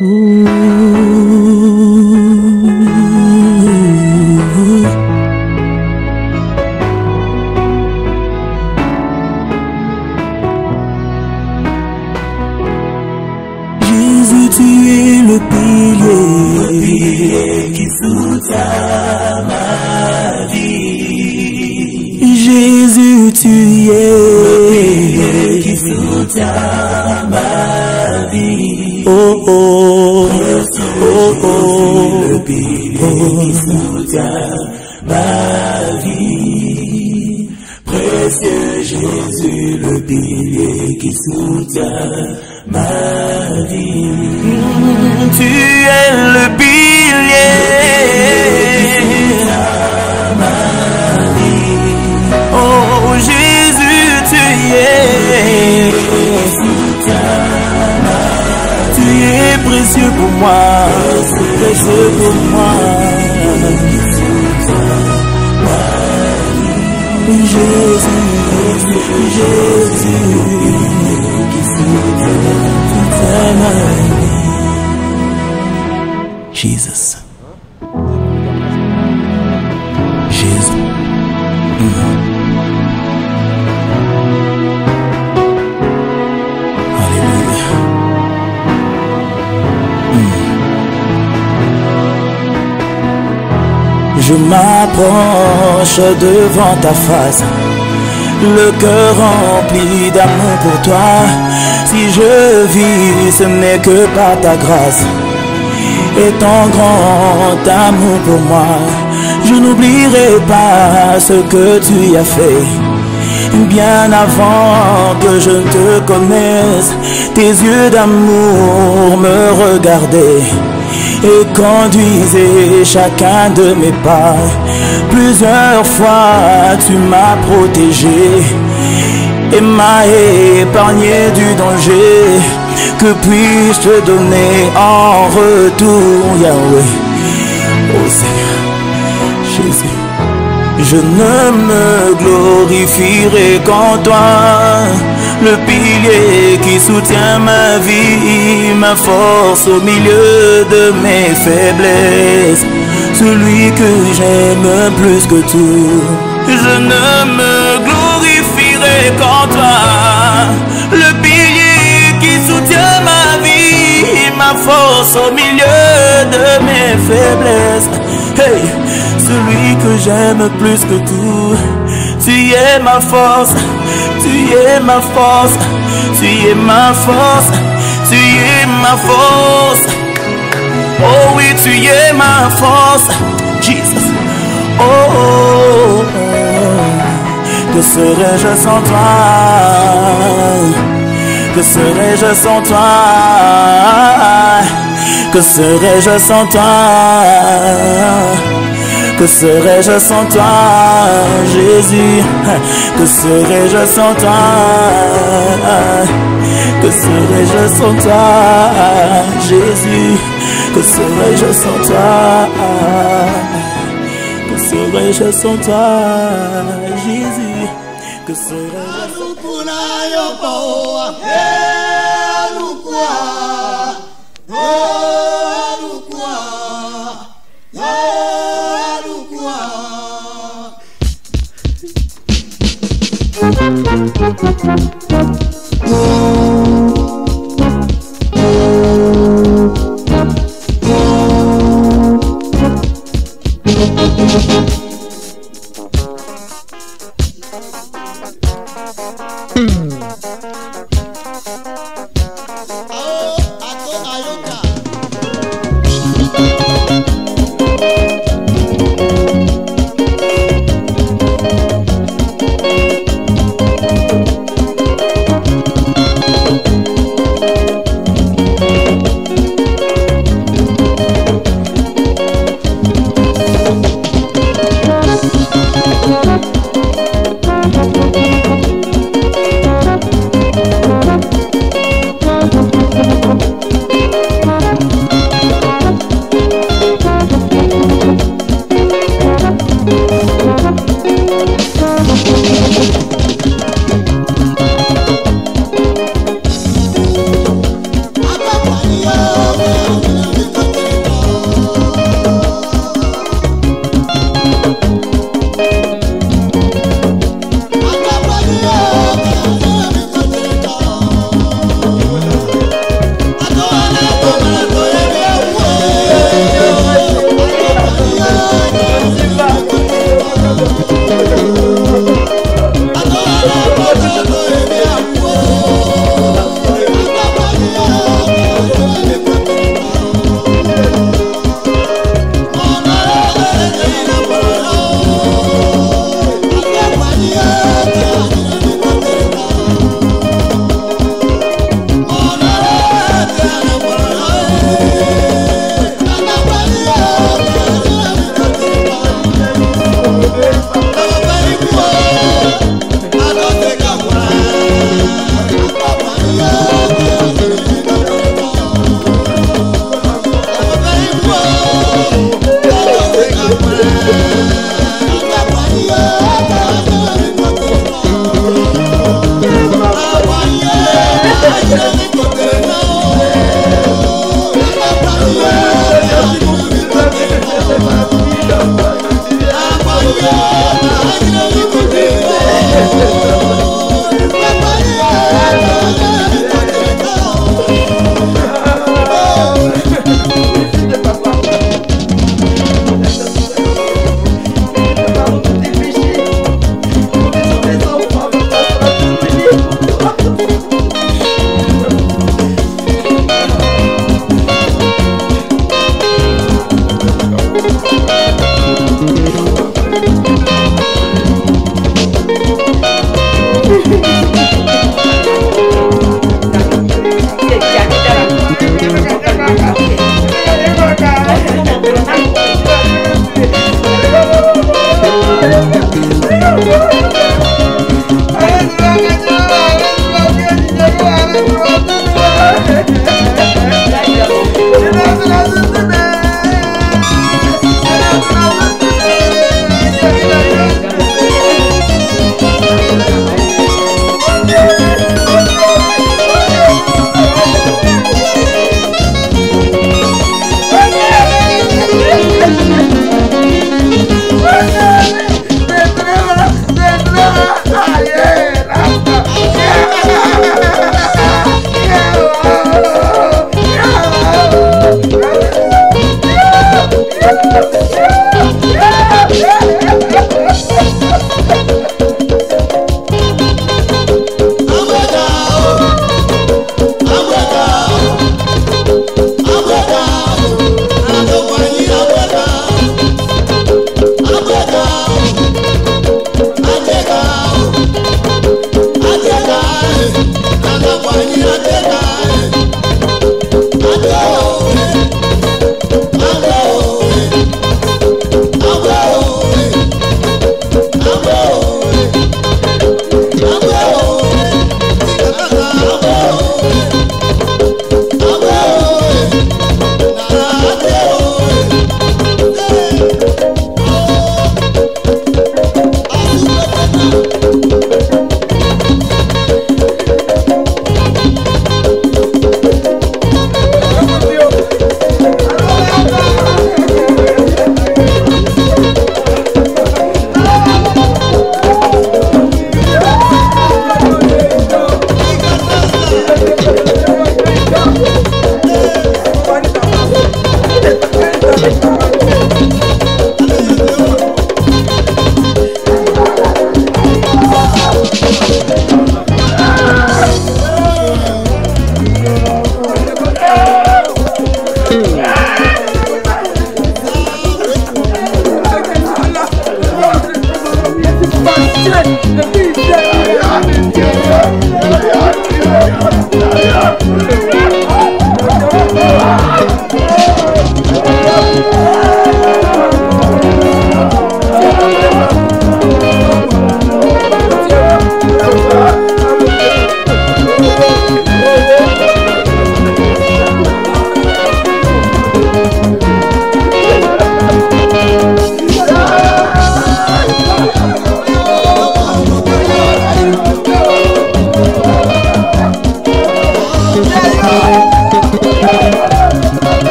Jésus, tu es le pilier qui soutient ma vie. Jésus, tu es le pilier qui soutient ma vie. Oh oh, oh oh, le pilier qui soutient ma vie. Précieux Jésus, le pilier qui soutient ma vie. Tu es le pilier ma vie. Oh Jésus, tu es. Tu es précieux pour moi, précieux pour moi. Jésus, Jésus, Jesus. Jésus. Alléluia. Je m'approche devant ta face, le cœur rempli d'amour pour toi. Si je vis, ce n'est que par ta grâce et ton grand amour pour moi. Je n'oublierai pas ce que tu as fait. Bien avant que je ne te connaisse, tes yeux d'amour me regardaient et conduisaient chacun de mes pas. Plusieurs fois tu m'as protégé et m'as épargné du danger. Que puis-je te donner en retour, Yahweh? Oh Seigneur, Jésus. Je ne me glorifierai qu'en toi, le pilier qui soutient ma vie, ma force au milieu de mes faiblesses, celui que j'aime plus que tout. Je ne me glorifierai qu'en toi, le pilier qui soutient ma vie, ma force au milieu de mes faiblesses. Hey, celui que j'aime plus que tout. Tu es ma force, tu es ma force, tu es ma force, tu es ma force. Oh oui, tu es ma force, Jesus. Oh, oh, oh. Que serais-je sans toi? Que serais-je sans toi? Que serais-je sans toi? Que serais-je sans toi, Jésus? Que serais-je sans toi? Que serais-je sans toi, Jésus? Que serais-je sans toi? Que serais-je sans toi, Jésus? Que serais-je sans toi?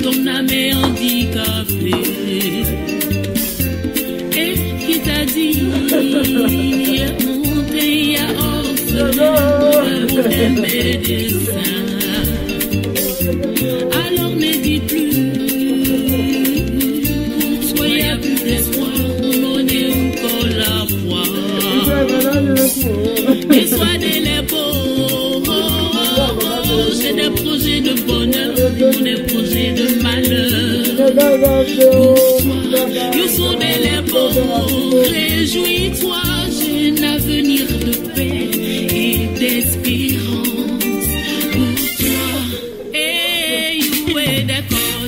Ton âme dessein. Alors ne dis plus, soyez plus d'espoir, donnez encore la foi. Et soyez les beaux, j'ai des projets de bonheur, des projets de malheur. Pour toi, les beaux, réjouis-toi, j'ai un avenir de paix et d'espérance pour toi. Et you est d'accord,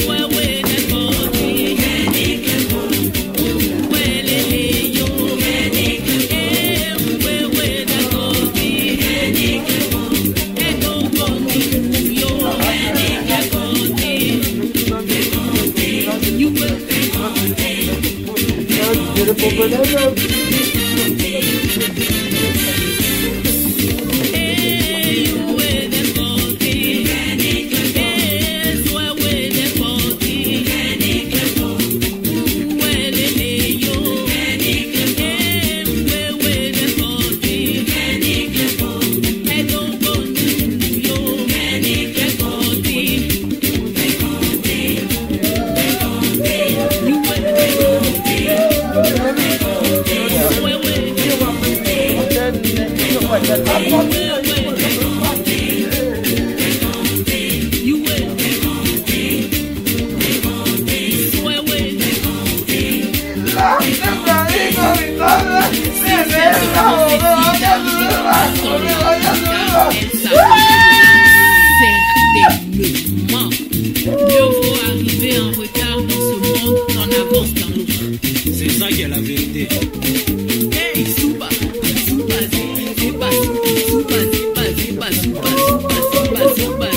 sois ouais d'accord, ouais les yo, ouais d'accord, et donc bon yo, you will certainement. Mieux vaut arriver en retard dans ce monde qu'en avance dans l'autre. C'est ça qui est la vérité. Hey, Souba, Souba, Souba, Souba, Souba, Souba,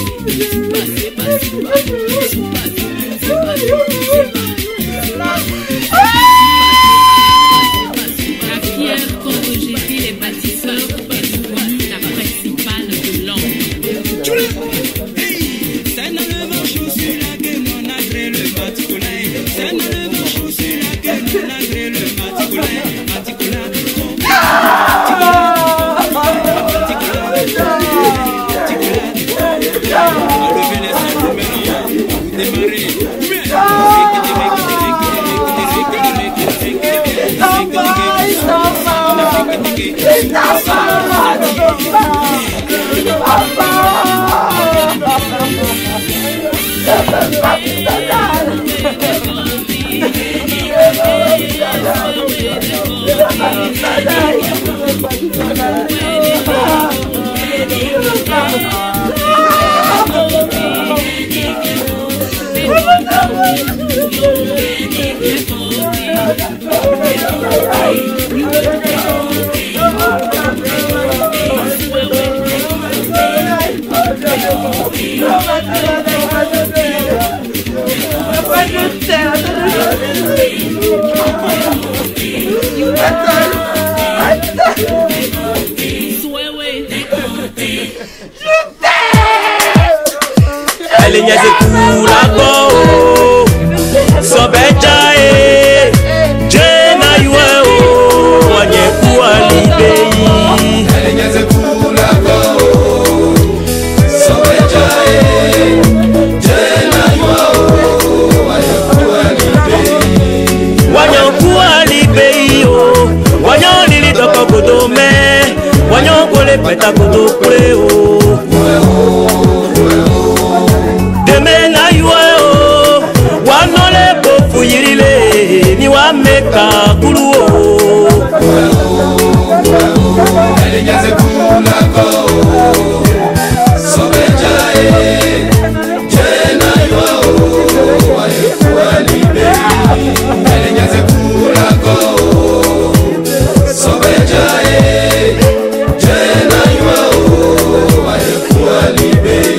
la pierre qu'ont rejeté les bâtisseurs est la principale de l'ombre. C'est dans le manchou sur laquelle on a créé le Maticolay. C'est dans le manchou sur laquelle on a créé le Maticolay. Elle est pour la go, so beja Jena yue o, wanye kuwa libei. Elle est pour la go, so beja Jena yue o, wanye kuwa libei. Wanye kuwa libei o, wanye lili toko kodome, wanye kole peta kodokure o. Ni wa meka kuru o. Elle est pour la go, so beja Jena yue o, wanye kuwa libei. Elle est pour la go, so beja Jena yue o, wanye kuwa libei.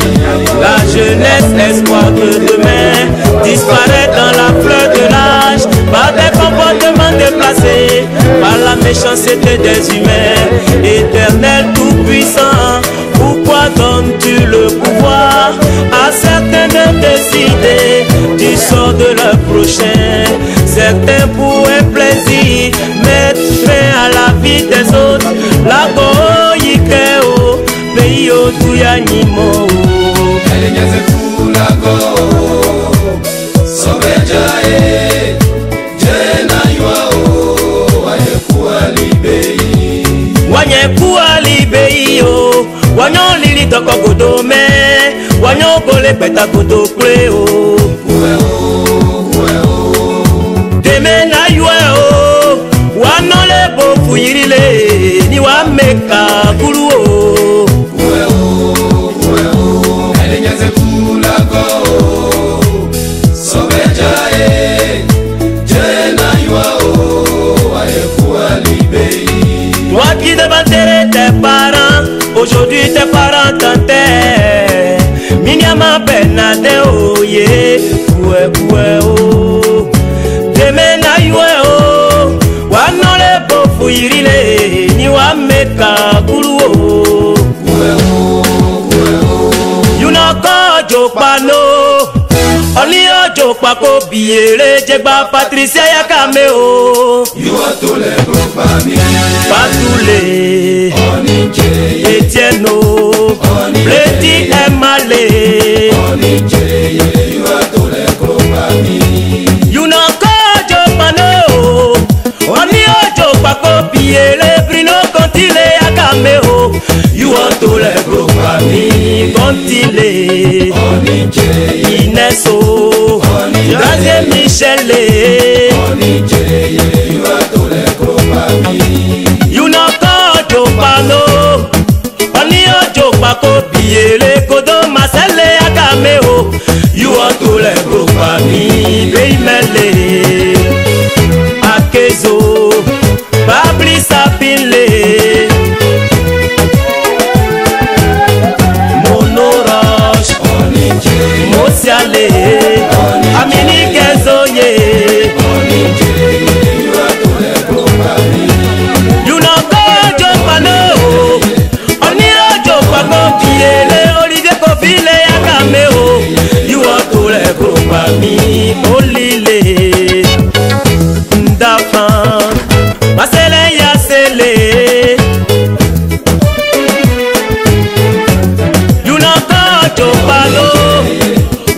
La jeunesse, espoir de demain, disparaît dans la fleur de l'âge par des comportements déplacés, par la méchanceté des humains. Éternel tout-puissant, pourquoi donnes-tu le pouvoir à certains de décider du sort de leur prochain? Certains pour un plaisir mettent fin à la vie des autres. La goïque keo peyo tuya nimo Elinyaze kulago Sobejae Jena yuao Wanyekuwa libei Wanyekuwa libei yo Wanyo lili toko kodome Wanyo gole peta kodo kreo Deme na yuao Wano le bofu yirile Ni wameka kuru o Elinyaze kulago Sobejae Jena yuao Wanyekuwa libei Toi qui devais enterrer tes parents, aujourd'hui tes parents t'enterrent. Minyama benade oh yeah, koué oh. Deme na yue oh, wanole bofu irile, ni wameka kulu oh. You know kojo pano, only ojo pako biere, jegba Patricia yakame oh. You are to le propami Patoulé, Etienne, Pleti Emale, you are to le propami you know Kojo Pano, Oni Ojo Pako Piele, Brino Contile Akameo, you are to le propami, Contile, Ineso, Grazie Michele, you are to le propami you know Kojo Pano, Oni Ojo Pako Piele, Kodo Masele Akameo, you are to le propami, Beimele, Akezo, Babli Sapile, Monoroche, Mosiale, Amini Kezoye, you know Kojo Pano, Oni Ojo Pako Piele, Olivier Kofile Akameo, you are to le propami, Olile, Ndafan, Masele Yasele, you know Kojo Pano,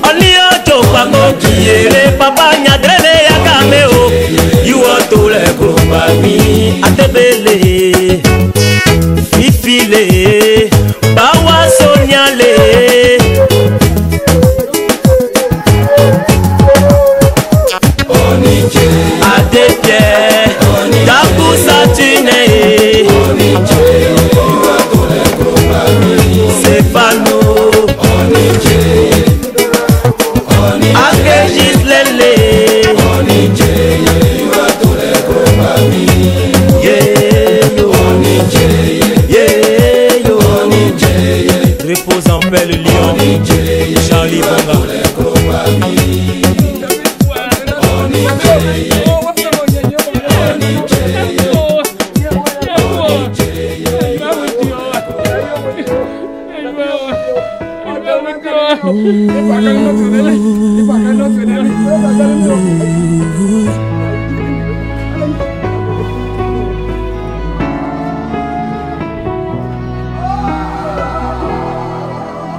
Oni Ojo Pako Piele, Papa Nyadrele Akameo, you are to le propami, Atebele, Fifile, Bawa Sonyale, Adepie, Taku Satune, Stefano, Akejis Lele, repose en paix le lion, Charlie Bonga.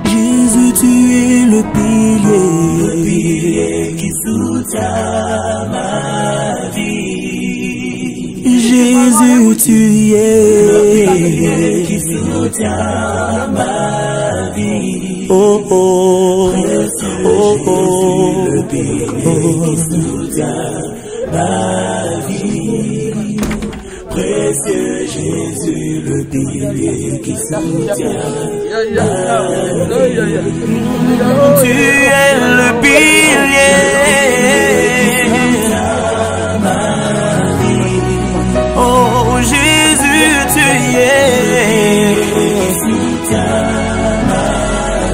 Jésus, tu es le pilier qui soutient ma vie. Jésus, tu es le pilier qui soutient ma vie. Oh oh, oh oh, le pilier qui soutient ma vie. Précieux Jésus, le pilier qui soutient ma vie. Tu es le pilier. Oh Jésus, tu es.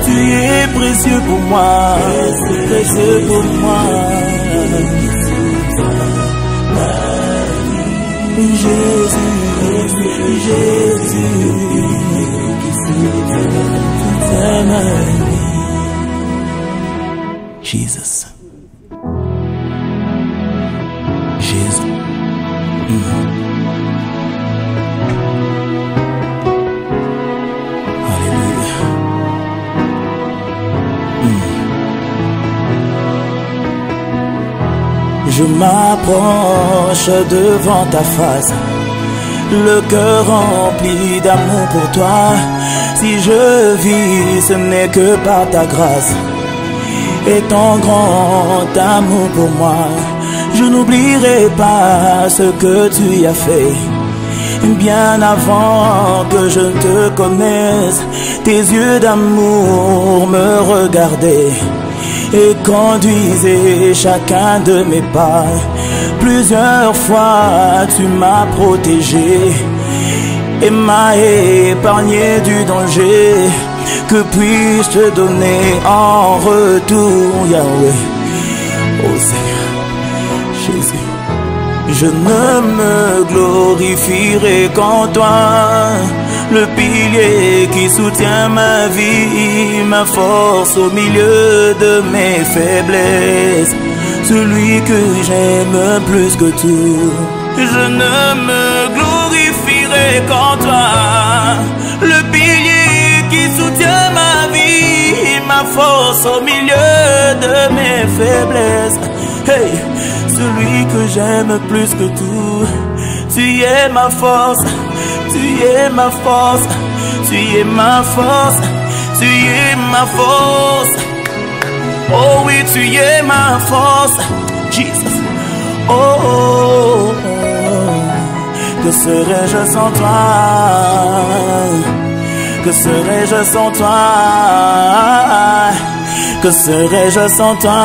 Tu es précieux pour moi, précieux pour moi. Jésus, Jésus, Jesus. Jesus. Je m'approche devant ta face, le cœur rempli d'amour pour toi. Si je vis, ce n'est que par ta grâce et ton grand amour pour moi. Je n'oublierai pas ce que tu as fait. Bien avant que je ne te connaisse, tes yeux d'amour me regardaient et conduisaient chacun de mes pas. Plusieurs fois tu m'as protégé et m'as épargné du danger. Que puis-je te donner en retour, Yahweh? Oh Seigneur Jésus, je ne me glorifierai qu'en toi, le pilier qui soutient ma vie, ma force au milieu de mes faiblesses, celui que j'aime plus que tout. Je ne me glorifierai qu'en toi, le pilier qui soutient ma vie, ma force au milieu de mes faiblesses. Hey, celui que j'aime plus que tout. Tu es ma force, tu es ma force, tu es ma force, tu es ma force. Oh oui, tu es ma force, Jesus. Oh, oh, oh, oh. Que serais-je sans toi? Que serais-je sans toi? Que serais-je sans toi?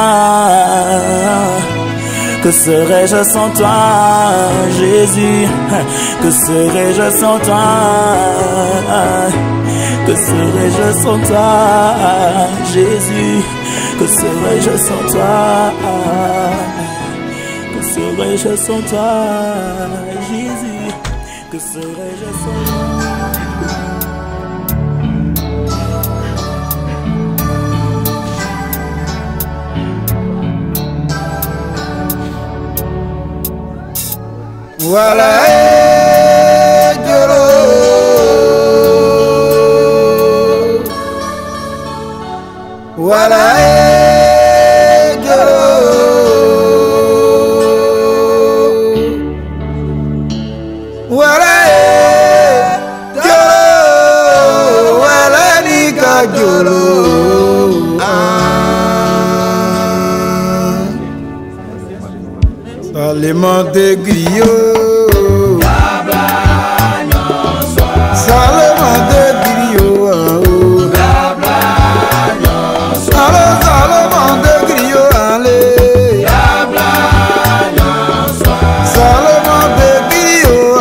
Que serais-je sans toi, Jésus? Que serais-je sans toi? Que serais-je sans toi, Jésus? Que serais-je sans toi? Que serais-je sans toi, Jésus? Que serais-je sans toi? Voilà, voilà, Salement de griot, salement de griot, salement de griot, allez, salement de griot,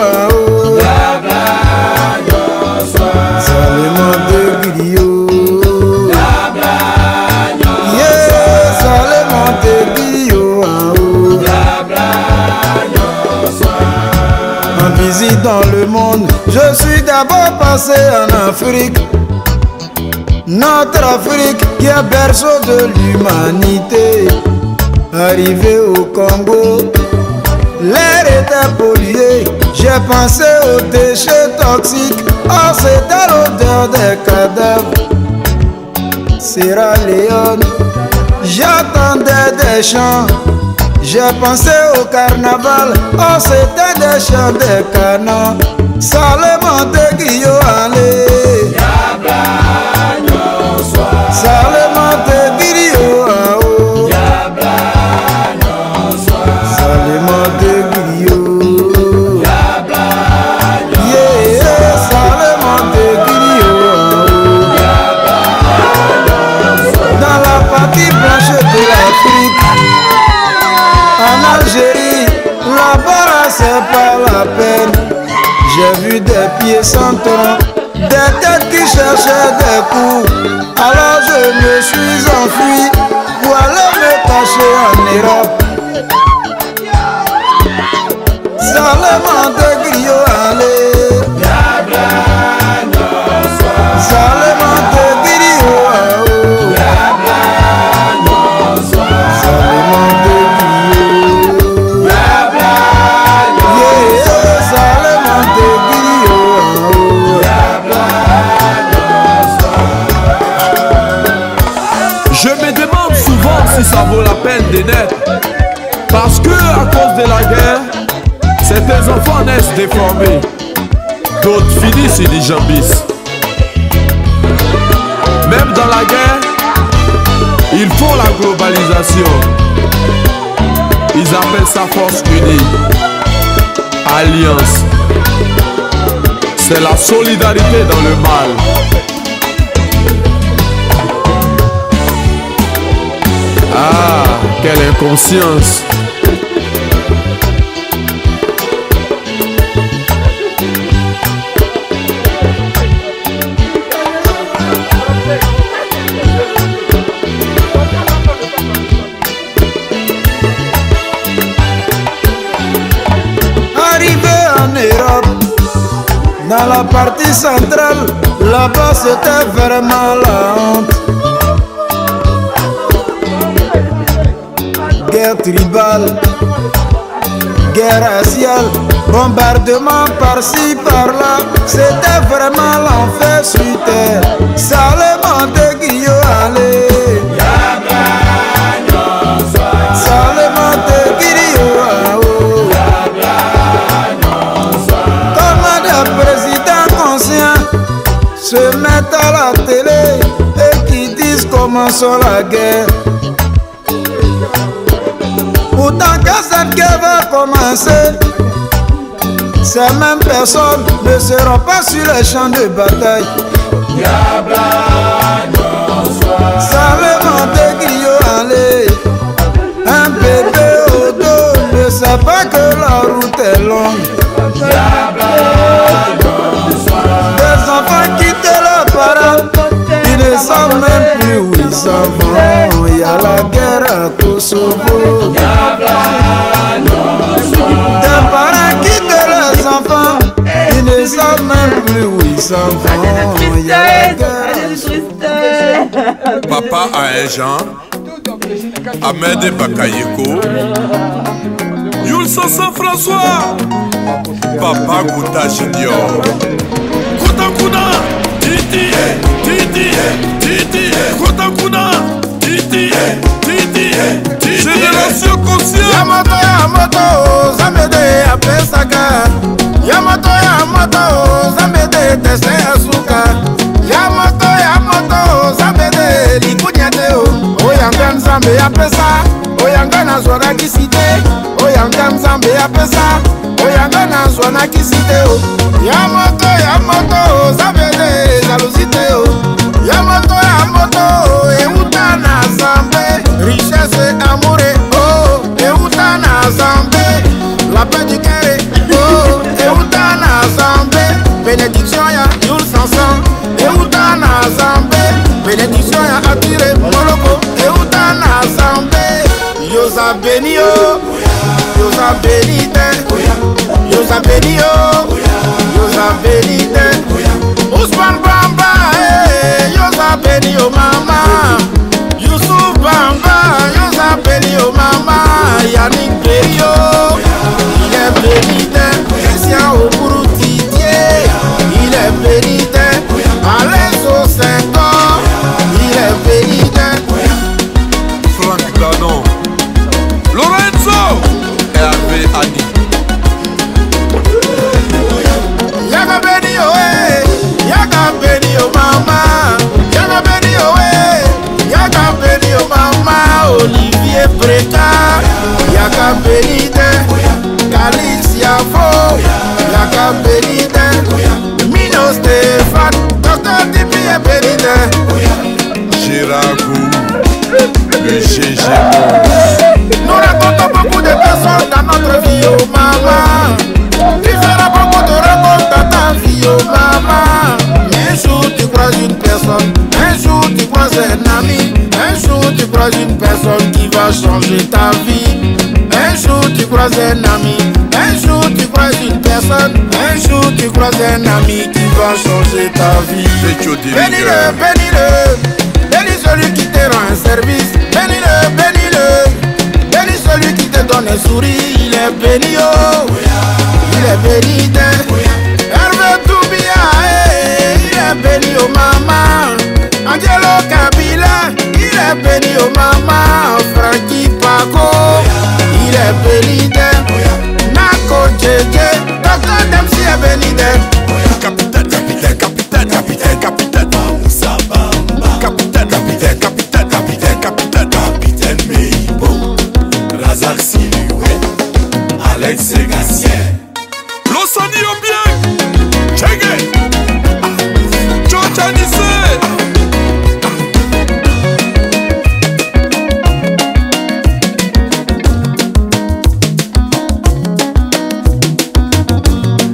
salement de griot, yeah, salement de griot. En visite dans le monde, je suis d'abord passé en Afrique. Notre Afrique qui est berceau de l'humanité. Arrivé au Congo, l'air était pollué. J'ai pensé aux déchets toxiques. Oh, c'était l'odeur des cadavres. Sierra Leone, j'attendais des chants. J'ai pensé au carnaval, oh c'était des chants de canons. Salement de griots, allez, salement de griots, oh, salement de griots, yeah, salement de griots, dans la partie blanche de l'Afrique. En Algérie, là-bas c'est pas la peine. J'ai vu des pieds sans tronc, des têtes qui cherchaient des coups. Alors je me suis enfui pour aller me cacher en Europe. Salement de griot, allez, salement de griot, salement de Je me demande souvent si ça vaut la peine de naître, parce que de la guerre, certains enfants naissent déformés, d'autres finissent indigambis. Même dans la guerre, il faut la globalisation. Ils appellent ça force unie, alliance. C'est la solidarité dans le mal. Ah, quelle inconscience! Dans la partie centrale, là-bas c'était vraiment la honte. Guerre tribale, guerre raciale, bombardement par-ci par-là, c'était vraiment l'enfer sur terre. Salement de Guillaume, allez. Salement de Guillaume. Se mettent à la télé et qui disent commençons la guerre. Pourtant quand cette guerre va commencer, ces mêmes personnes ne seront pas sur les champs de bataille. Salement de Guillaume, allez. Un bébé au dos ne sait pas que la route est longue. Des enfants quittent leurs parents, ils ne savent même plus où ils s'en vont. Il y a la guerre à Kosovo. Des parents quittent leurs enfants, ils ne savent même plus où ils s'en vont. Il y a la guerre. Papa Aéjan, Ahmed Bakayeko, Yul Sassan François, Papa Gouta Junior. Kotankuna, Titi, Titi, Titi, Kotankuna, Titi, Titi, Titi. Génération consciente. Yamato, Zambede, Apesaka. Yamato, Zambede, Tese Asuka. Yamato, Zambede, Likunyateo. Oyangan Zambe Apesa, Oyangan Azwana Kisite, Oyangan Zambe Apesa, Oyangan Azwana Kisite. Yamato, Zambede, Jalusiteo. Yamato, Eutana Zambe, richesse et amour, oh, Eutana Zambe, la paix du cœur, oh, Eutana Zambe, bénédiction ya Yul Sassan, Eutana Zambe, bénédiction ya attiré Moloko, Eutana Zambe, Yosa Benio, Yosa Benite, Yosa Benio, Yosa Benite, Ousmane Bamba, Yosa Benio mama, Youssouf Bamba, Yosa Benio mama, Yannick Berio, il est bénité, Christian Oburu Didier, il est bénité, Alain Senghor, il est bénité, Franck Danon, Lorenzo, Hervé Annie. Yaga Benio, Yaga Benio mama, Yaga Benio, Yaga Benio mama, Olivier Breka, Yaga Benite, Galicia Fo, Yaga Benite, Mino Stéphane, Dr. Tipi est Benite, Giragou, le GG. nous rencontrons beaucoup de personnes dans notre vie, oh maman. Tu feras beaucoup de rencontres dans ta vie, oh maman. Un jour tu croises une personne, un jour tu croises un ami, un jour tu croises une personne qui va changer ta vie. Un jour tu croises un ami, un jour tu croises une personne, un jour tu croises un ami qui va changer ta vie. Bénis-le, bénis-le, bénis celui qui te rend un service. Bénis-le, bénis-le, bénis celui qui te donne un sourire. Il est béni, oh, il est béni, Hervé Toubia, il est béni, oh maman. Angelo Kabila, il est béni, oh maman. Francky Paco, il est béni, l'exégation. L'Osani au bien, Tchégué, Tchotchanissé.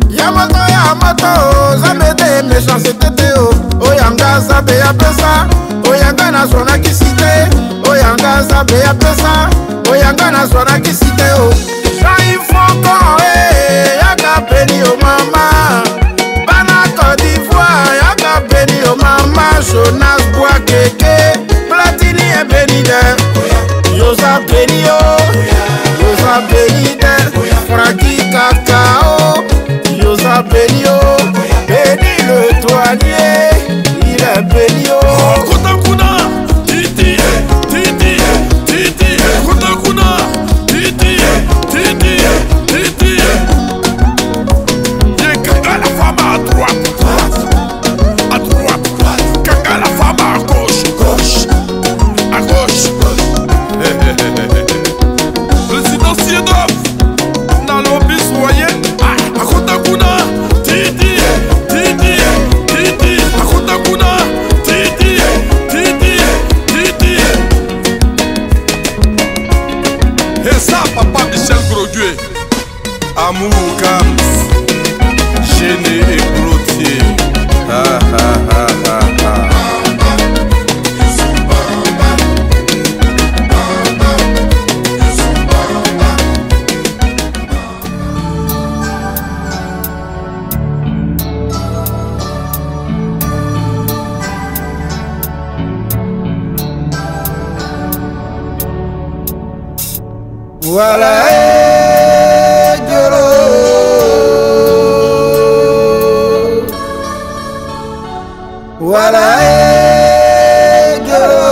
Yamato, Zamede, méchanceté, Oyanga, Zabe, Apesa, Oyanga, Naswana, qui cité, Oyanga, Zabe, Apesa, Oyanga, Naswana, qui cité, Jean-Yves Fonko, Yaka, Beni, Mama, Bana, Côte d'Ivoire, Yaka, Beni, Mama, Jonas, Boakeke, Platini et Benide, Yosa, Benio, Yosa, Benide, Francky, Kakao, Yosa Benio, Béni le douanier, il est Benio. Kotakuna, Titi, Titi, Titi, Kotakuna, Titi, Titi, Titi. Viens Kanga la femme à droite, à droite, Kanga la femme à gauche, gauche, à gauche. Président Siedov, dans l'obis, vous voyez? Akotakuna, Titi, Titi, Titi, Akotakuna, Titi, Titi, Titi. Et ça, papa Michel Grosgué, Amour Kams, Géné et Cloutier. Ah ah ah ah ah. Voilà, Diolo. Voilà, Diolo.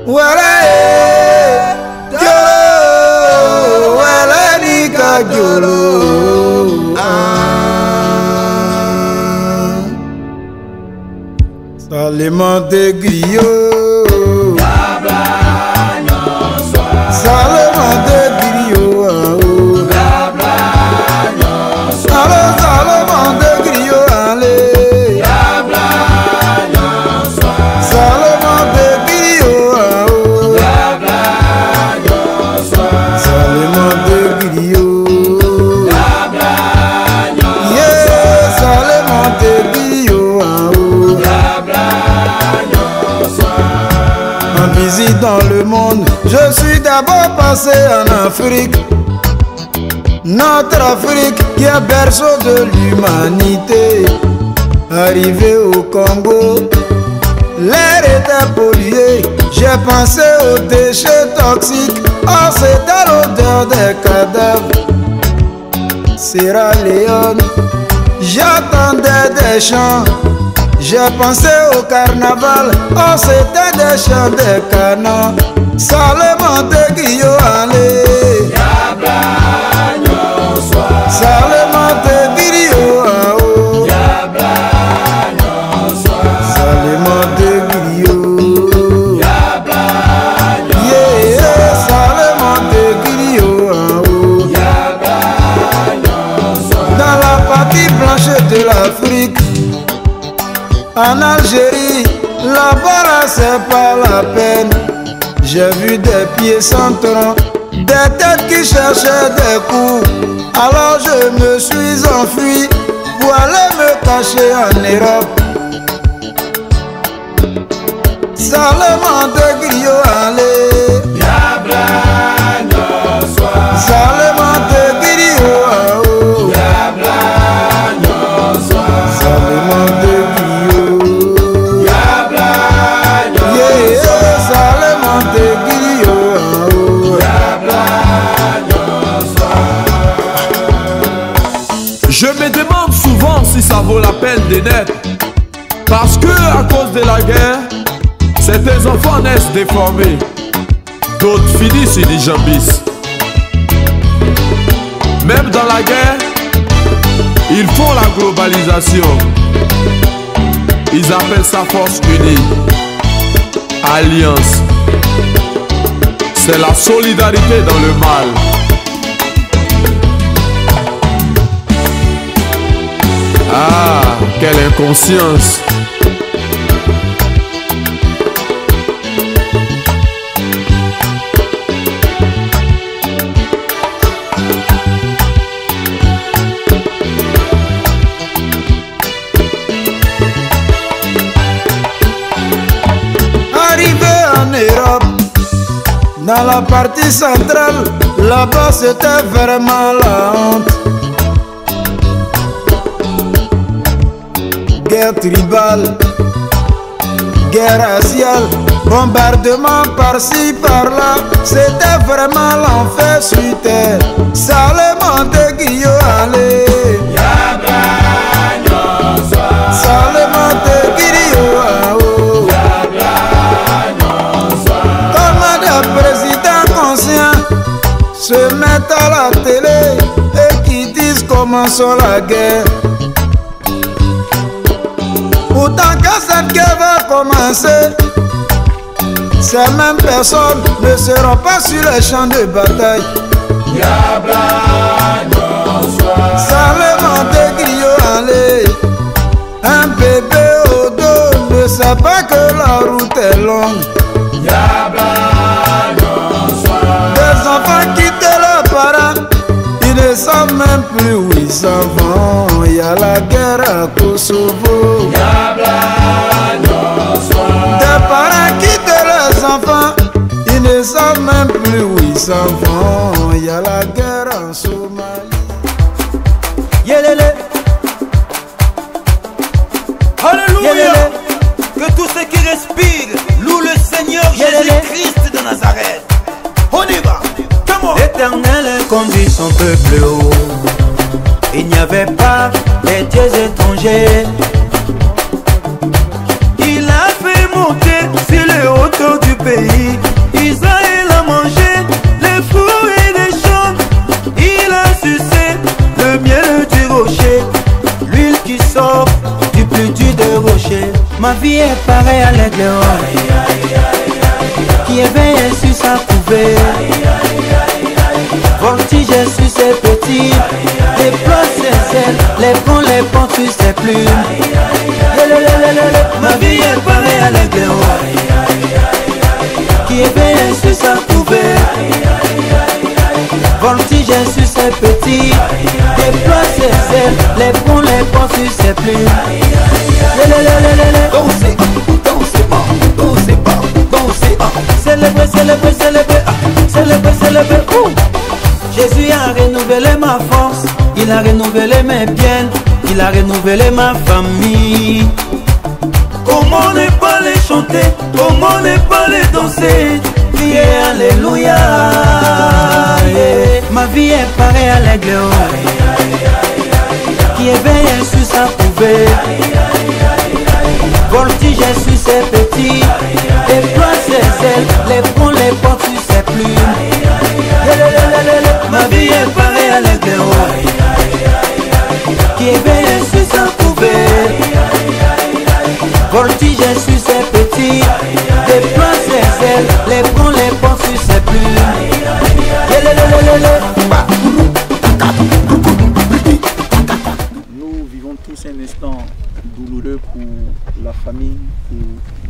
Voilà, Diolo. Voilà, Nika Diolo. Salement de griot. Salement de griot. Salement de griot. Allez. Salement de griot. Salement de griot. Yeah, salement de griot. En visite dans le monde, je suis d'abord passé en Afrique. Notre Afrique qui est berceau de l'humanité. Arrivé au Congo, l'air était pollué. J'ai pensé aux déchets toxiques. Oh, c'était l'odeur des cadavres. Sierra Leone, j'entendais des chants. J'ai pensé au carnaval, oh c'était des chants de canons. Salement de Guillaume, allez. Salement de Guillaume, Salement de Guillaume, yeah, Salement de Guillaume. Dans la partie blanche de l'Afrique, en Algérie, là-bas là, c'est pas la peine. J'ai vu des pieds sans tronc, des têtes qui cherchaient des coups. Alors je me suis enfui pour aller me cacher en Europe. Salement de griot, allez. Salement de griot, Salement de griot, yeah, Salement de griot. Je me demande souvent si ça vaut la peine de naître. Parce que à cause de la guerre, certains enfants naissent déformés, d'autres finissent unijambistes. Même dans la guerre, ils font la globalisation. Ils appellent ça force unie, alliance. c'est la solidarité dans le mal. Ah, quelle inconscience! Dans la partie centrale, là-bas c'était vraiment la honte. Guerre tribale, guerre raciale, bombardement par-ci par-là, c'était vraiment l'enfer sur terre. Salé Monteguillo, allez. Salé Monteguillo, président conscient se mettent à la télé et qui disent commençons la guerre. Pourtant quand cette guerre va commencer, ces mêmes personnes ne seront pas sur les champs de bataille. Salé Monteguillo, allez. Un bébé au dos ne sait pas que la route est longue. Des enfants quittent leurs parents, ils ne savent même plus où ils s'en vont. Il y a la guerre à Kosovo. Des parents quittent leurs enfants, ils ne savent même plus où ils s'en vont. Il y a la guerre en Somalie. Yélélé. Alléluia. Que tous ceux qui respirent louent le Seigneur Jésus-Christ de Nazareth. On y va. L'Éternel conduit son peuple haut. Il n'y avait pas des dieux étrangers. Il a fait monter sur les hauteurs du pays. Israël a mangé les fruits des champs. Il a sucé le miel du rocher, l'huile qui sort du plus dur des rochers. Ma vie est pareille à l'aigle qui éveille sur sa couvée. Voltige sur ses petits, déploie ses ailes, les ponts, les portes sur ses plumes. Ma vie est pareille à l'aigle qui éveille sur sa couvée. Voltige sur ses petits, déploie ses ailes, les ponts, les portes sur ses plumes. Dansez, dansez pas, dansez pas, dansez pas. Célébrez, célébrez, célébrez, célébrez, célébrez. Jésus a renouvelé ma force, il a renouvelé mes biens, il a renouvelé ma famille. Comment ne pas les chanter, comment ne pas les danser, crier alléluia. Ma vie est pareille à l'aigle qui éveille sur sa couvée. Voltige sur ses petits, déploie ses ailes, les ponts, les portes sur ses plumes. Ma vie est pareille à l'aigle qui éveille sur sa couvée. Voltige sur ses petits, déploie ses ailes, les ponts, les portes sur ses plumes. Nous vivons tous un instant douloureux pour la famille, pour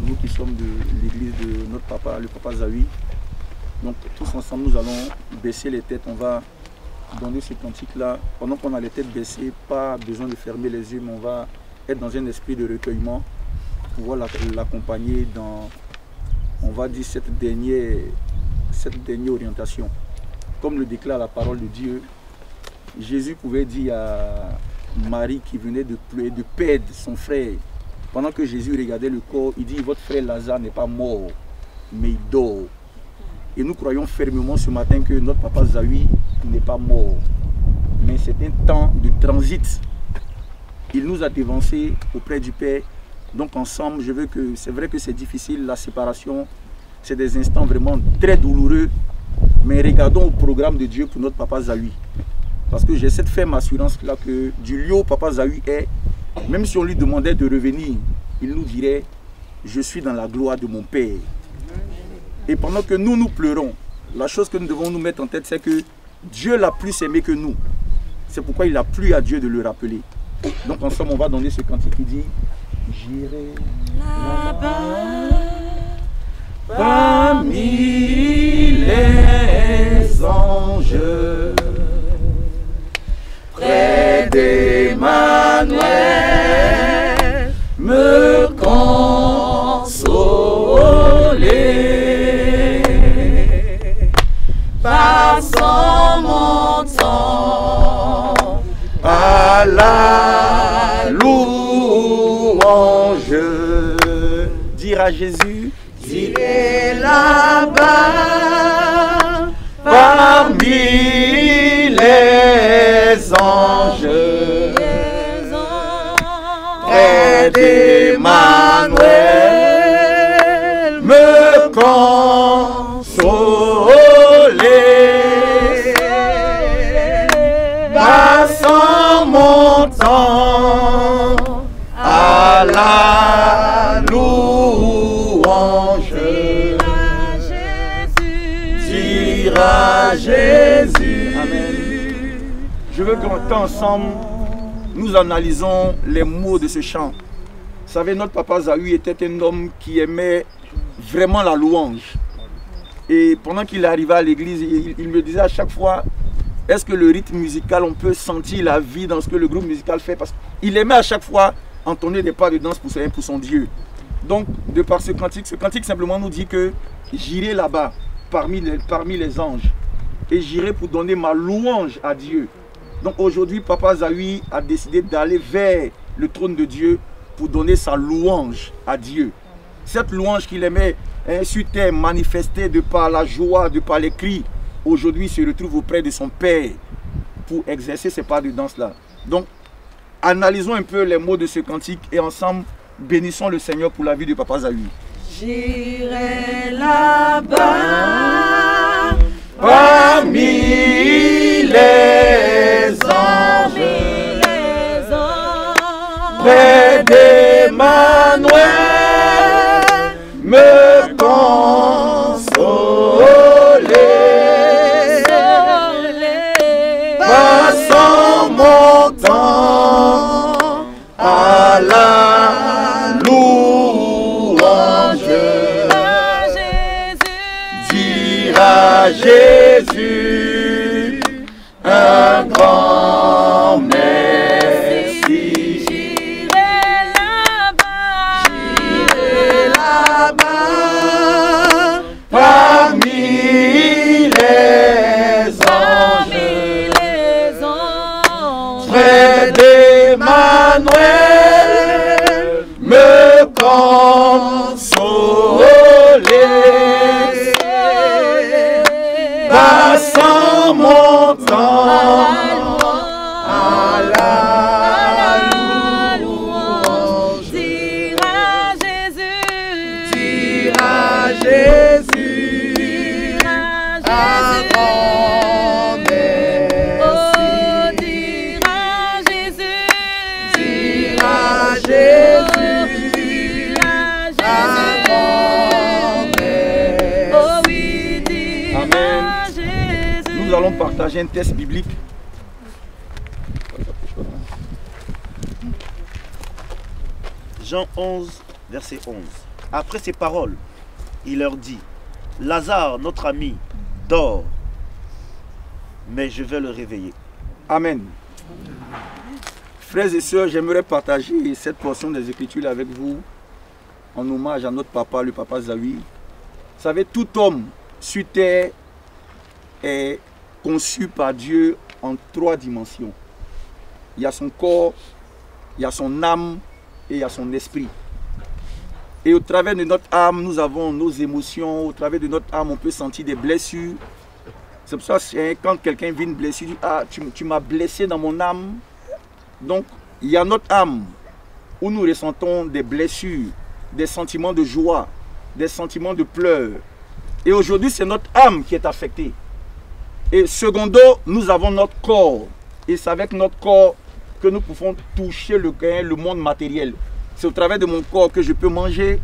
nous qui sommes de l'église de notre papa, le papa Zawi. Donc tous ensemble nous allons baisser les têtes, on va donner ce cantique-là. Pendant qu'on a les têtes baissées, pas besoin de fermer les yeux, mais on va être dans un esprit de recueillement, pouvoir l'accompagner dans, on va dire, cette dernière orientation. Comme le déclare la parole de Dieu, Jésus pouvait dire à Marie qui venait de perdre son frère. Pendant que Jésus regardait le corps, il dit: votre frère Lazare n'est pas mort, mais il dort. Et nous croyons fermement ce matin que notre papa Zawi n'est pas mort, mais c'est un temps de transit. Il nous a dévancés auprès du Père. Donc ensemble, je veux que, c'est vrai que c'est difficile, la séparation, c'est des instants vraiment très douloureux, mais regardons au programme de Dieu pour notre papa Zawi. Parce que j'ai cette ferme assurance-là que du lieu où papa Zawi est, même si on lui demandait de revenir, il nous dirait: je suis dans la gloire de mon Père. Et pendant que nous pleurons, la chose que nous devons nous mettre en tête, c'est que Dieu l'a plus aimé que nous. C'est pourquoi il a plu à Dieu de le rappeler. Donc ensemble, on va donner ce cantique qui dit: j'irai là-bas parmi les anges, près d'Emmanuel, me consoler, passant mon temps à la louange. Dire à Jésus: j'irai là-bas parmi les anges, près d'Emmanuel, me consoler, passant mon temps à la louange. Dire à Jésus. Amen. Je veux qu'ensemble nous analysons les mots de ce chant. Vous savez, notre papa Zahui était un homme qui aimait vraiment la louange. Et pendant qu'il arrivait à l'église, il me disait à chaque fois: est-ce que le rythme musical, on peut sentir la vie dans ce que le groupe musical fait? Parce qu'il aimait à chaque fois entonner des pas de danse pour son Dieu. Donc, de par ce cantique simplement nous dit que j'irai là-bas parmi les anges et j'irai pour donner ma louange à Dieu. Donc aujourd'hui, papa Zahui a décidé d'aller vers le trône de Dieu pour donner sa louange à Dieu. Cette louange qu'il aimait sur terre manifestée de par la joie, de par les cris, aujourd'hui se retrouve auprès de son Père pour exercer ces pas de danse-là. Donc, analysons un peu les mots de ce cantique et ensemble, bénissons le Seigneur pour la vie de papa Zahui. J'irai là-bas parmi les anges, près d'Emmanuel, me consoler, passant mon temps à la louange. Dire à Jésus un grand merci. J'irai là-bas parmi les anges, près d'Emmanuel, me consoler, passant mon temps à la louange. Dire à Jésus un grand merci. Dire à Jésus un grand merci. Amen. Nous allons partager un texte biblique. Jean 11, verset 11. Après ces paroles, il leur dit: Lazare, notre ami, dort, mais je vais le réveiller. Amen. Frères et sœurs, j'aimerais partager cette portion des Écritures avec vous en hommage à notre papa, le papa Zahui. Vous savez, tout homme sur terre est conçu par Dieu en 3 dimensions. Il y a son corps, il y a son âme et il y a son esprit. Et au travers de notre âme, nous avons nos émotions. Au travers de notre âme, on peut sentir des blessures. C'est pour ça que quand quelqu'un vit une blessure, il dit: ah, tu m'as blessé dans mon âme. Donc, il y a notre âme où nous ressentons des blessures, des sentiments de joie, des sentiments de pleurs. Et aujourd'hui, c'est notre âme qui est affectée. Et secondo, nous avons notre corps. Et c'est avec notre corps que nous pouvons toucher le monde matériel. C'est au travers de mon corps que je peux manger.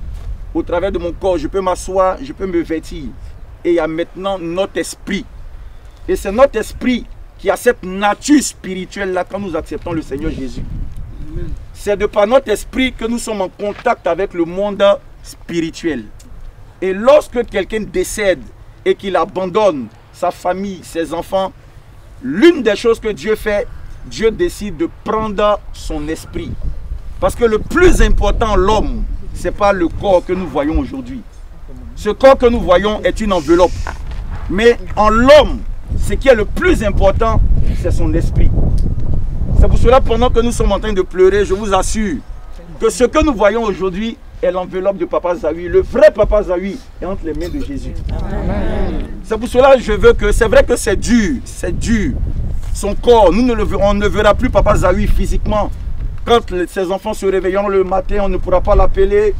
Au travers de mon corps, je peux m'asseoir, je peux me vêtir. et il y a maintenant notre esprit. Et c'est notre esprit qui a cette nature spirituelle-là quand nous acceptons le Seigneur Jésus. C'est de par notre esprit que nous sommes en contact avec le monde spirituel. Et lorsque quelqu'un décède et qu'il abandonne sa famille, ses enfants, l'une des choses que Dieu fait, Dieu décide de prendre son esprit. Parce que le plus important, l'homme, ce n'est pas le corps que nous voyons aujourd'hui. Ce corps que nous voyons est une enveloppe. Mais en l'homme, ce qui est le plus important, c'est son esprit. C'est pour cela, pendant que nous sommes en train de pleurer, je vous assure que ce que nous voyons aujourd'hui est l'enveloppe de Papa Zawi. Le vrai Papa Zawi est entre les mains de Jésus. C'est pour cela que je veux que, c'est vrai que c'est dur, son corps, on ne verra plus Papa Zawi physiquement. Quand ses enfants se réveilleront le matin, on ne pourra pas l'appeler.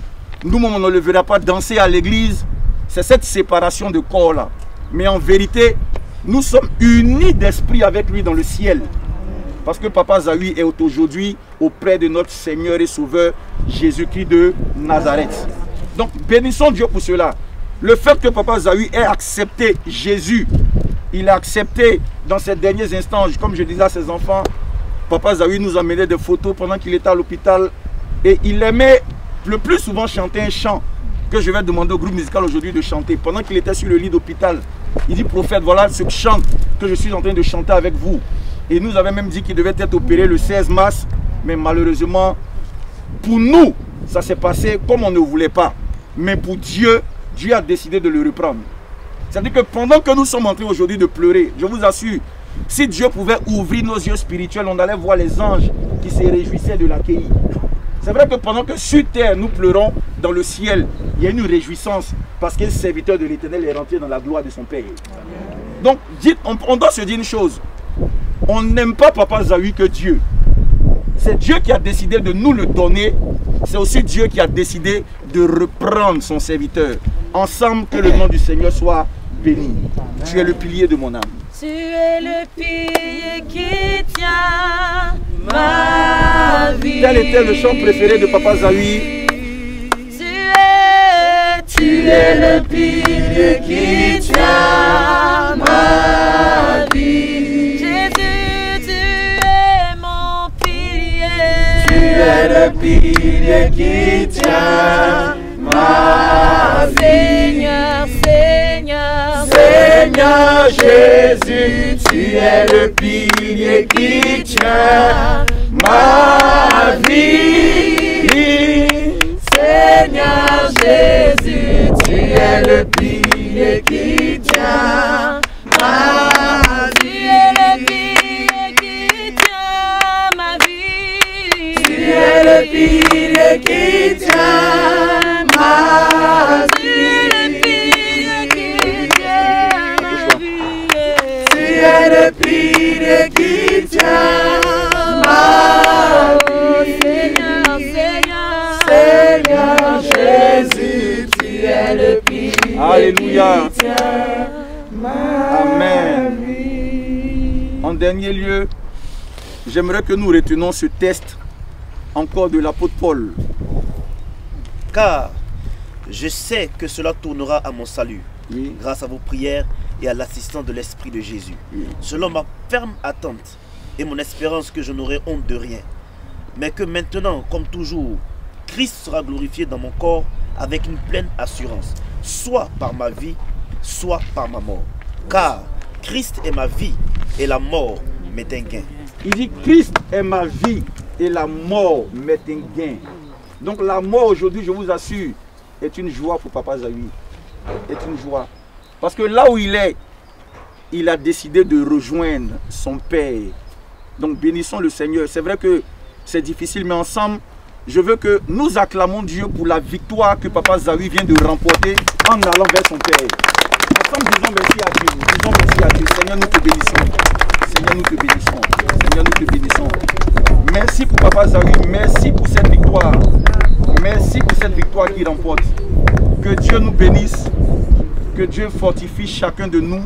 Nous-mêmes, on ne le verra pas danser à l'église. C'est cette séparation de corps-là. Mais en vérité, nous sommes unis d'esprit avec lui dans le ciel. Parce que Papa Zawi est aujourd'hui auprès de notre Seigneur et Sauveur Jésus-Christ de Nazareth. Donc bénissons Dieu pour cela. Le fait que Papa Zawi ait accepté Jésus, il a accepté dans ces derniers instants, comme je disais à ses enfants, Papa Zawi nous amenait des photos pendant qu'il était à l'hôpital. Et il aimait le plus souvent chanter un chant que je vais demander au groupe musical aujourd'hui de chanter. Pendant qu'il était sur le lit d'hôpital, il dit, prophète, voilà ce chant que je suis en train de chanter avec vous. Et nous avait même dit qu'il devait être opéré le 16 mars. Mais malheureusement, pour nous, ça s'est passé comme on ne voulait pas. Mais pour Dieu, Dieu a décidé de le reprendre. C'est-à-dire que pendant que nous sommes en train aujourd'hui de pleurer, je vous assure, si Dieu pouvait ouvrir nos yeux spirituels, on allait voir les anges qui se réjouissaient de l'accueillir. C'est vrai que pendant que sur terre nous pleurons, dans le ciel, il y a une réjouissance parce qu'un serviteur de l'Éternel est rentré dans la gloire de son Père. Donc, on doit se dire une chose. On n'aime pas Papa Zawi que Dieu. C'est Dieu qui a décidé de nous le donner. C'est aussi Dieu qui a décidé de reprendre son serviteur. Ensemble, que le nom du Seigneur soit béni. Tu es le pilier de mon âme. Tu es le pilier qui tient ma vie. Quel était le chant préféré de Papa Zawi? Tu es le pilier qui tient ma vie. Jésus, tu es mon pilier. Tu es le pilier qui tient ma vie. Seigneur, Seigneur, Seigneur Jésus, tu es le pilier qui tient ma vie. Seigneur Jésus, tu es le pilier qui tient ma vie. Tu es le pilier qui tient ma vie. Tu es le pilier qui tient ma vie. Tu es le pilier qui tient ma vie. Seigneur, Seigneur, Seigneur Jésus, tu es le pilier. Alléluia. Qui tient ma Amen. vie. En dernier lieu, j'aimerais que nous retenions ce test encore de l'apôtre Paul. Car je sais que cela tournera à mon salut, Oui. grâce à vos prières et à l'assistance de l'Esprit de Jésus. Selon ma ferme attente et mon espérance que je n'aurai honte de rien, mais que maintenant, comme toujours, Christ sera glorifié dans mon corps avec une pleine assurance, soit par ma vie, soit par ma mort. Car Christ est ma vie et la mort m'est un gain. Il dit Christ est ma vie et la mort m'est un gain. Donc la mort aujourd'hui, je vous assure, est une joie pour Papa Zawi. Est une joie. Parce que là où il est, il a décidé de rejoindre son Père. Donc bénissons le Seigneur. C'est vrai que c'est difficile, mais ensemble, je veux que nous acclamons Dieu pour la victoire que Papa Zawi vient de remporter en allant vers son Père. Ensemble, disons merci à Dieu. Disons merci à Dieu. Seigneur, nous te bénissons. Seigneur, nous te bénissons. Seigneur, nous te bénissons. Merci pour Papa Zawi. Merci pour cette victoire. Merci pour cette victoire qu'il remporte. Que Dieu nous bénisse. Que Dieu fortifie chacun de nous.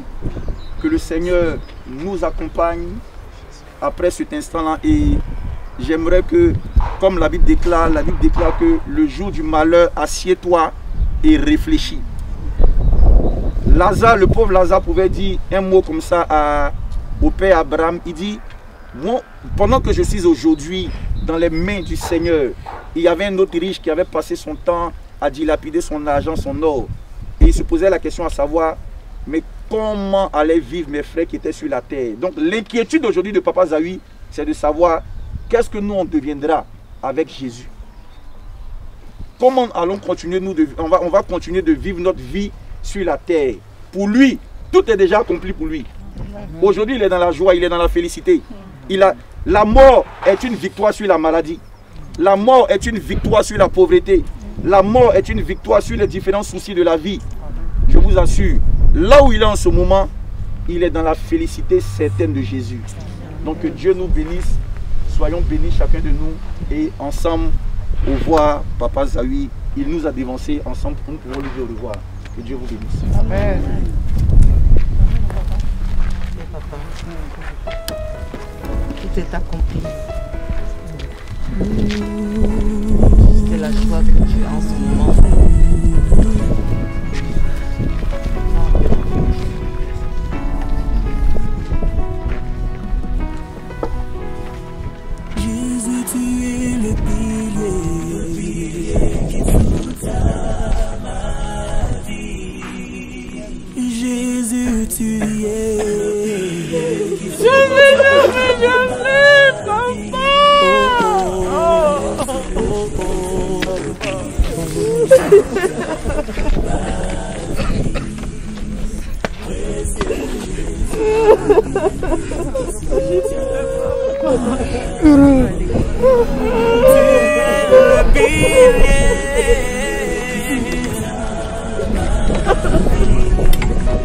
Que le Seigneur nous accompagne après cet instant-là. Et j'aimerais que, comme la Bible déclare que le jour du malheur, assieds-toi et réfléchis. Lazare, le pauvre Lazare pouvait dire un mot comme ça au père Abraham. Il dit, bon, pendant que je suis aujourd'hui dans les mains du Seigneur, il y avait un autre riche qui avait passé son temps à dilapider son argent, son or. Et il se posait la question à savoir, mais comment allaient vivre mes frères qui étaient sur la terre? Donc l'inquiétude aujourd'hui de Papa Zawi, c'est de savoir qu'est-ce que nous on deviendra avec Jésus. Comment allons continuer, on va continuer de vivre notre vie sur la terre. Pour lui, tout est déjà accompli pour lui. Aujourd'hui, il est dans la joie, il est dans la félicité. La mort est une victoire sur la maladie. La mort est une victoire sur la pauvreté. La mort est une victoire sur les différents soucis de la vie. Je vous assure, là où il est en ce moment, il est dans la félicité certaine de Jésus. Donc que Dieu nous bénisse. Soyons bénis chacun de nous. Et ensemble, au revoir, Papa Zawi. Il nous a dévancés. Ensemble, nous pouvons lui dire au revoir. Que Dieu vous bénisse. Amen. Tout est accompli. C'est la joie que tu as en ce moment. Jésus, tu es le pilier qui soutient ma vie. Jésus, tu es.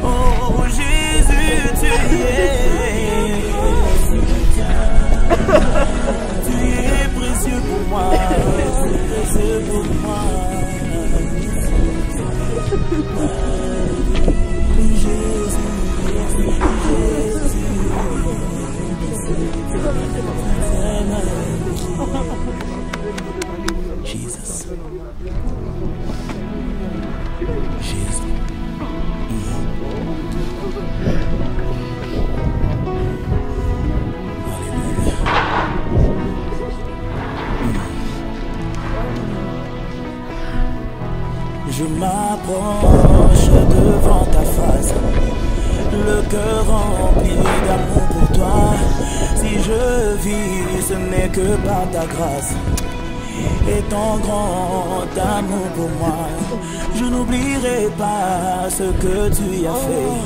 Oh Jésus, tu es précieux pour moi, précieux pour moi. Jesus. Je m'approche devant ta face, le cœur rempli d'amour pour toi. Si je vis, ce n'est que par ta grâce et ton grand amour pour moi. Je n'oublierai pas ce que tu as fait.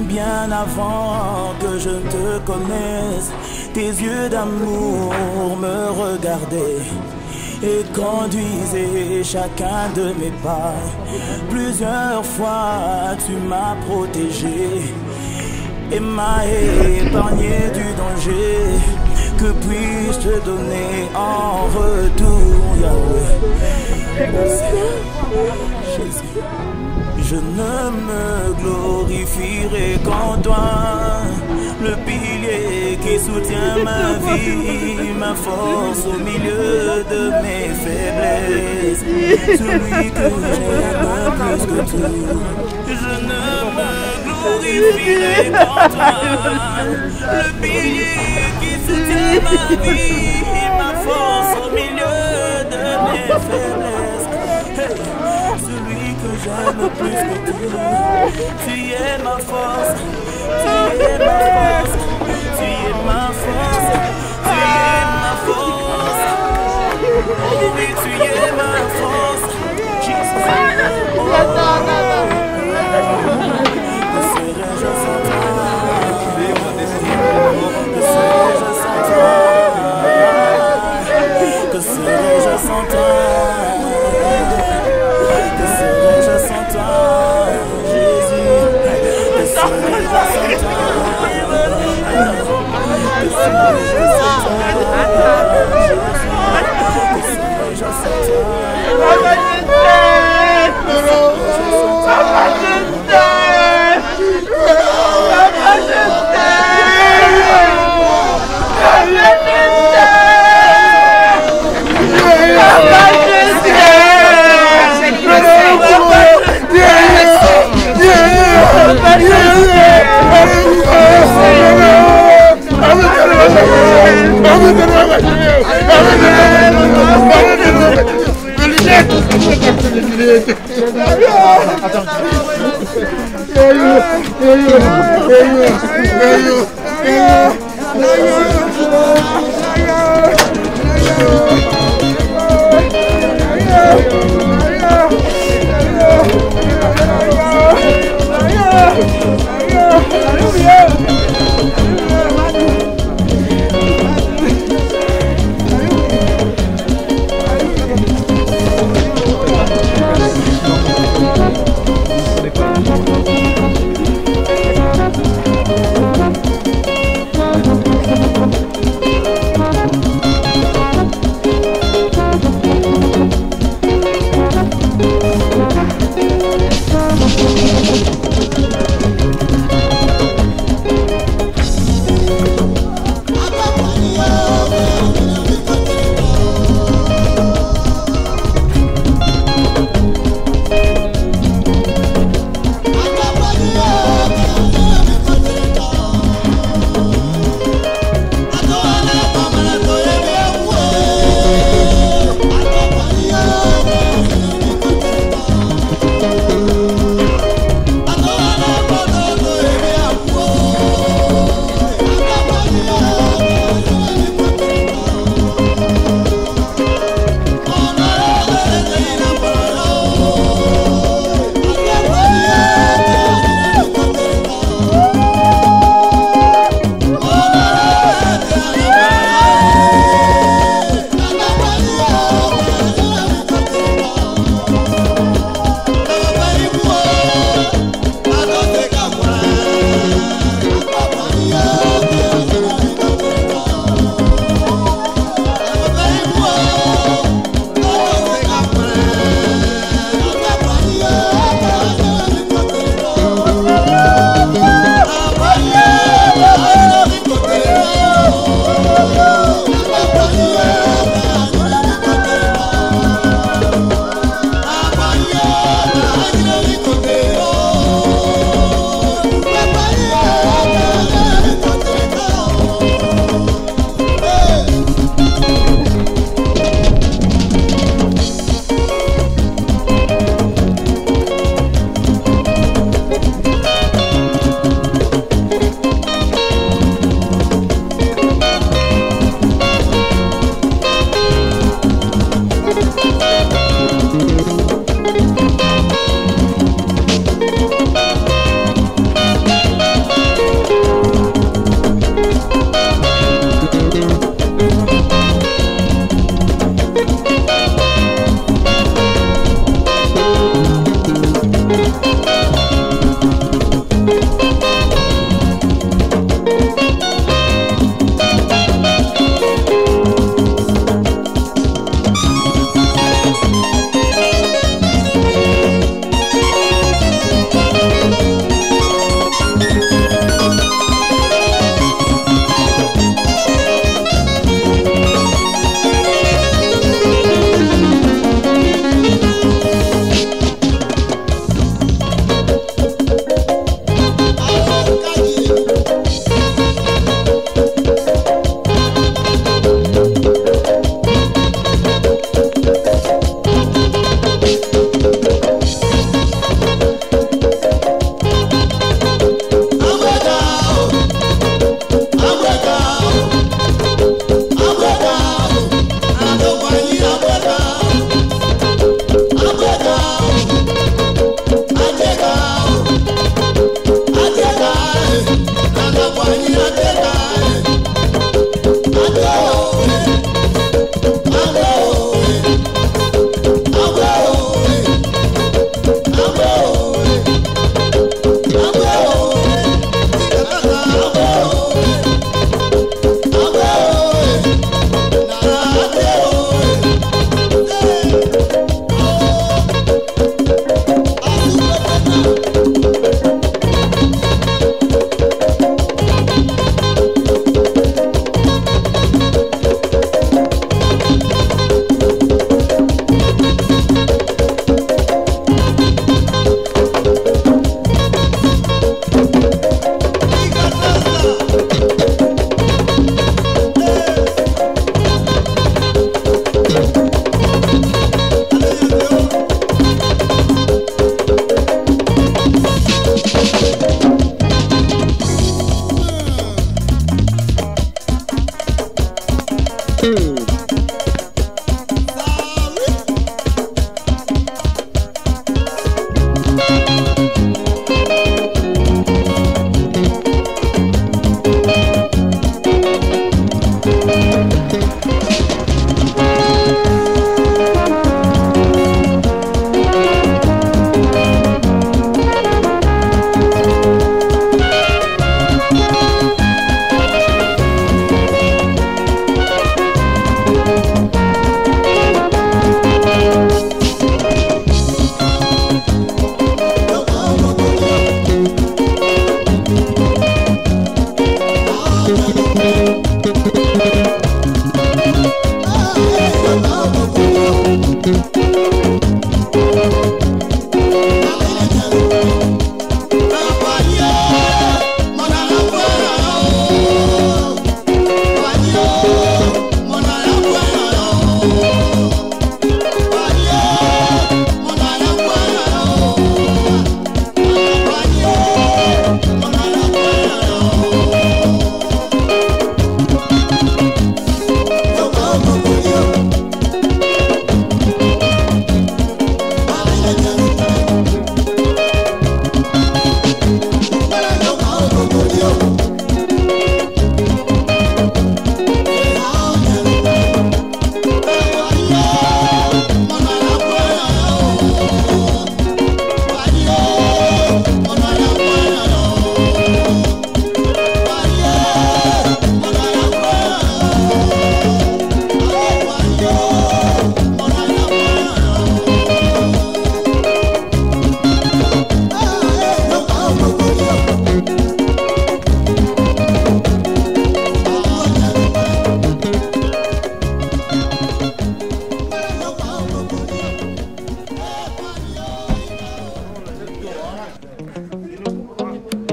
Bien avant que je te connaisse, tes yeux d'amour me regardaient et conduisait chacun de mes pas. Plusieurs fois tu m'as protégé et m'as épargné du danger. Que puis-je te donner en retour, Yahweh? Jésus, je ne me glorifierai qu'en toi, le pilier qui soutient ma vie, ma force au milieu de mes faiblesses, celui que j'aime plus que tout. Je ne me glorifierai qu'en toi, le pilier qui soutient ma vie, ma force au milieu de mes faiblesses. Hey, celui que j'aime plus que tout. Tu es ma force, tu es ma force, tu es ma force, tu es ma force. Oh oui, tu es ma force. Jesus. Que serais-je sans toi? Que serais-je sans toi? Que serais-je sans toi? Que serais-je sans toi, Jésus? Que serais-je sans toi? Que serais-je sans toi, Jésus? Que serais-je sans toi? Yeah!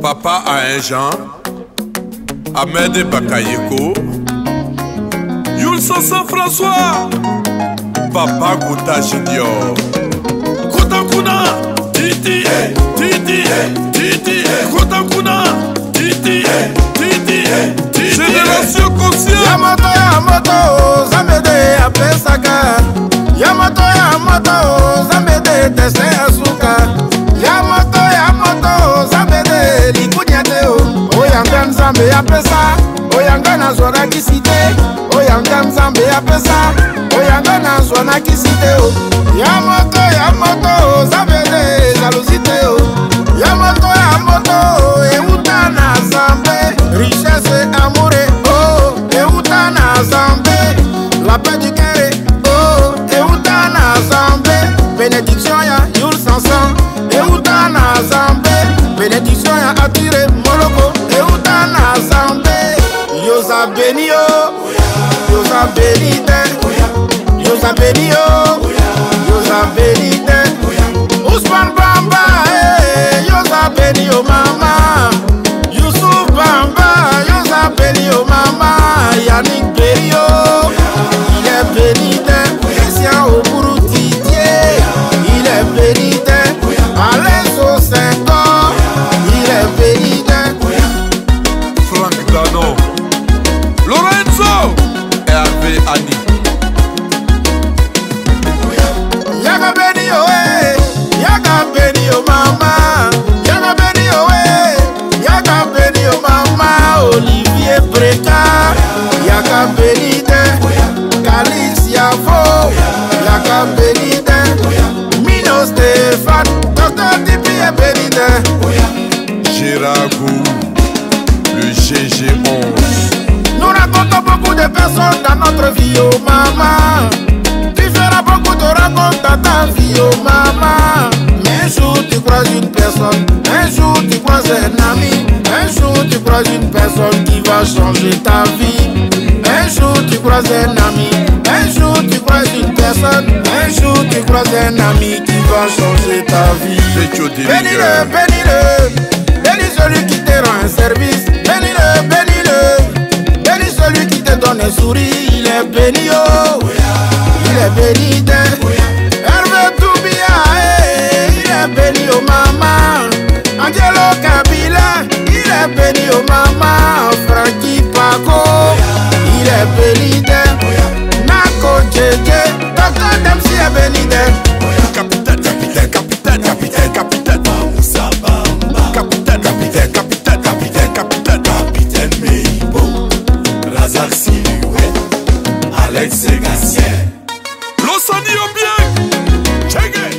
Papa a un Jean, Ahmed Bakayeko, Yul Sansan François, Papa Gouta Junior, Gouta Kuna, Titi, Titi, Titi, Gouta Kuna, Titi, Titi, Titi, Génération consciente. Yamato, Yamato, Zambede, Apesaka. Yamato, Yamato, Zambede, Tese Asuka. Yamato, Yamato, Zambede, Likunyate, Oyangan Zambe, Apesa. Oyangana Zwana Kisite, Oyangan Zambe, Apesa. Oyangana Zwana Kisite, Yamato, Yamato, Zambede, Jalusite, Yamato, Yamato, Eutana Zambe, richesse et amour, oh, Eutana Zambe, la paix du cœur, oh, Eutana Zambe, bénédiction ya Yul Sansan, Eutana Zambe, bénédiction ya attiré Moloko, Eutana Zambe, Yosa Benio, Yosa Benite, Yosa Benio, Yosa Benite, Ousmane Bamba, Yosa Benio Mama, Youssouf Bamba, Yosa Benio Mama, Yannick Berio, il est bénité, Christian Oburu Didier, il est bénité, Alain Sosenko, il est bénité, Franck Dano, Lorenzo, Hervé Annie. Yaga Benio, Yaga Benio Mama, Yaga Benio, Yaga Benio Mama, Olivier Breka, Yaga Benite, Calix Yavo, Yaga Benite, Mino Stéphane, Dr. Tipi est Benite. Géragou, le GG11. Nous racontons beaucoup de personnes dans notre vie, oh maman. Tu feras beaucoup de rencontres dans ta vie, oh maman. Mais un jour tu croises une personne, un jour tu croises un ami, un jour tu croises une personne qui va changer ta vie. Un jour tu croises un ami, un jour tu croises une personne, un jour tu croises un ami qui va changer ta vie. Bénis-le, bénis-le, bénis celui qui te rend un service. Bénis-le, bénis-le, bénis celui qui te donne un sourire. Il est béni, oh, il est béni. Hervé Toubia, il est béni, oh maman. Angelo Kabila, il est béni, oh maman. Frankie Paco, il est béni. Nako Djedje, Dr. Dempsey est béni. Capitaine, capitaine, capitaine, capitaine, capitaine, Moussa Bamba. Capitaine, capitaine, capitaine, capitaine, capitaine, capitaine Meibo. Razak Silhouette, Alex Segassien. Losani Obiang, Tchègue.